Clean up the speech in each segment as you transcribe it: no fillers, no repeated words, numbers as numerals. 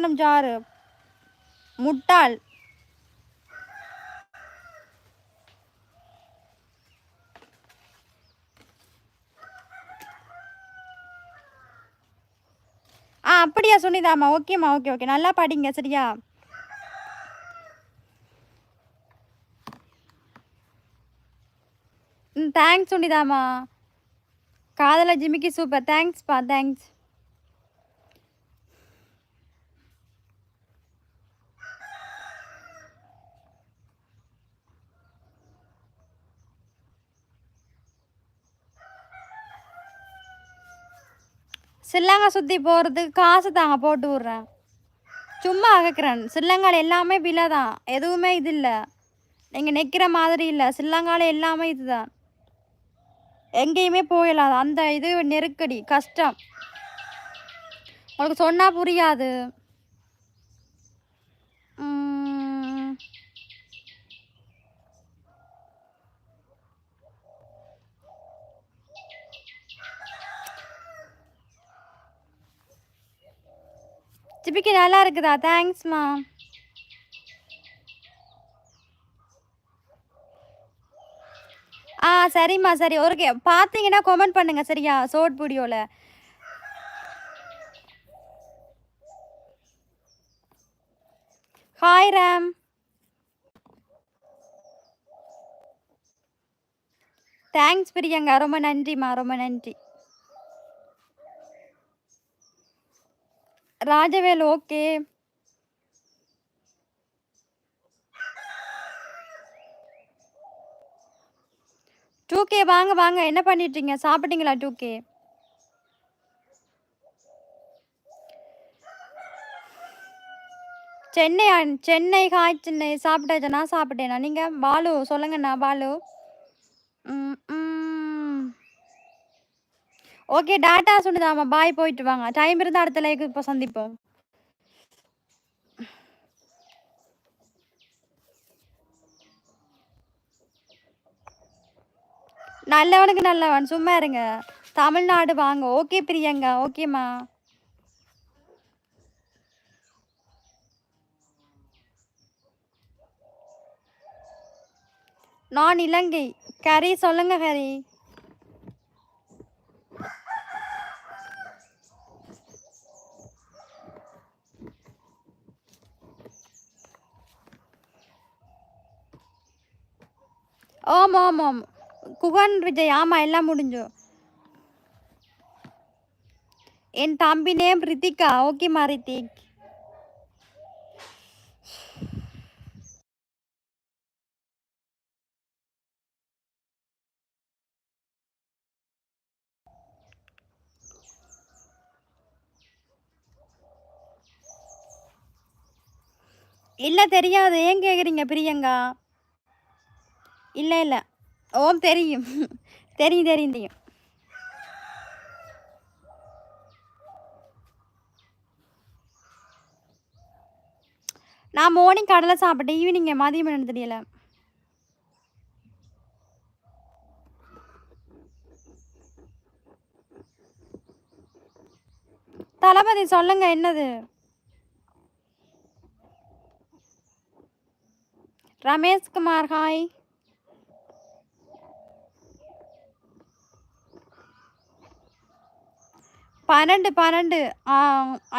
காரணம் யாரு? முட்டாள். அப்படியா சுனிதாம்மா? ஓகேம்மா, ஓகே, ஓகே. நல்லா படிங்க சரியா? தேங்க்ஸ் சுனிதாம்மா. காதல ஜிமிக்கி சூப்பர். தேங்க்ஸ்ப்பா, தேங்க்ஸ். சில்லங்க சுற்றி போகிறதுக்கு காசு தாங்க, போட்டு விட்றேன். சும்மா அகக்கிறேன். சில்லங்கால எல்லாமே விலை தான், எதுவுமே இது இல்லை. நீங்கள் நிற்கிற மாதிரி இல்லை. சில்லங்கால எல்லாமே இதுதான். எங்கேயுமே போயிடலாம். அந்த இது நெருக்கடி கஷ்டம். உங்களுக்கு சொன்னால் புரியாது. ஜிபிக்கு நல்லா இருக்குதா? தேங்க்ஸ்மா. சரிம்மா, சரி. ஒரு பார்த்தீங்கன்னா கமெண்ட் பண்ணுங்க சரியா? ஷார்ட் வீடியோவில். ஹாய் ராம். தேங்க்ஸ் பிரியங்கா, ரொம்ப நன்றிம்மா, ரொம்ப நன்றி. ராஜவேல் ஓகே. டூகே வாங்க வாங்க. என்ன பண்ணிட்டீங்க? சாப்பிட்டீங்களா? Two K Chennai Chennai hi Chennai. சாப்பிட்டாச்சா? நான் சாப்பிட்டேனா? நீங்கள் பாலு சொல்லுங்கண்ணா. பாலு ஓகே. டாட்டா சொன்னதாம்மா. பாய், போயிட்டு வாங்க. டைம் இருந்தால் அடுத்த லைக்கு இப்போ சந்திப்போம். நல்லவனுக்கு நல்லவன். சும்மா இருங்க. தமிழ்நாடு வாங்க. ஓகே பிரியங்கா. ஓகேம்மா. நான் இலங்கை. ஹரி சொல்லுங்க ஹரி. ஓம் ஓம் ஓம். குகன் விஜய். ஆமாம், எல்லாம் முடிஞ்சோ. என் தம்பி நேம் ரித்திகா. ஓகேம்மா ரித்திக். இல்லை தெரியாது. ஏன் கேட்குறீங்க பிரியங்கா? இல்லை இல்லை. ஓம் தெரியும். தெரியும் தெரியும் தெரியும். நான் மார்னிங் கடலை சாப்பிட்டேன். ஈவினிங் மதியம் என்னன்னு தெரியல. தளபதி சொல்லுங்க என்னது? ரமேஷ்குமார் ஹாய். பன்னெண்டு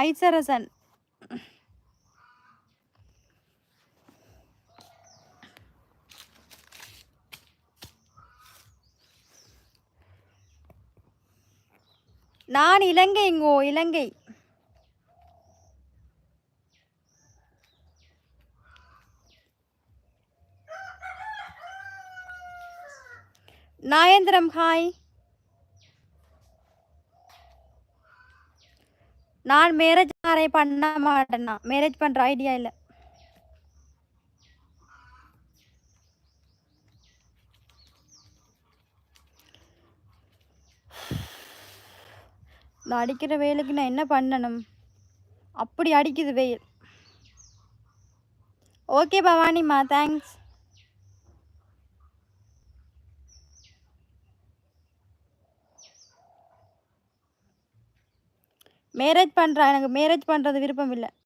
ஐசரசன். நான் இலங்கைங்கோ. இலங்கை. நாயந்திரம் ஹாய். நான் மேரேஜ் பண்ண மாட்டேன்னா. மேரேஜ் பண்ணுற ஐடியா இல்லை. நான் அடிக்கிற வெயிலுக்கு நான் என்ன பண்ணணும்? அப்படி அடிக்குது வெயில். Okay பவானிம்மா, thanks. மேரேஜ் பண்ணுறா. எனக்கு மேரேஜ் பண்ணுறது விருப்பம் இல்லை.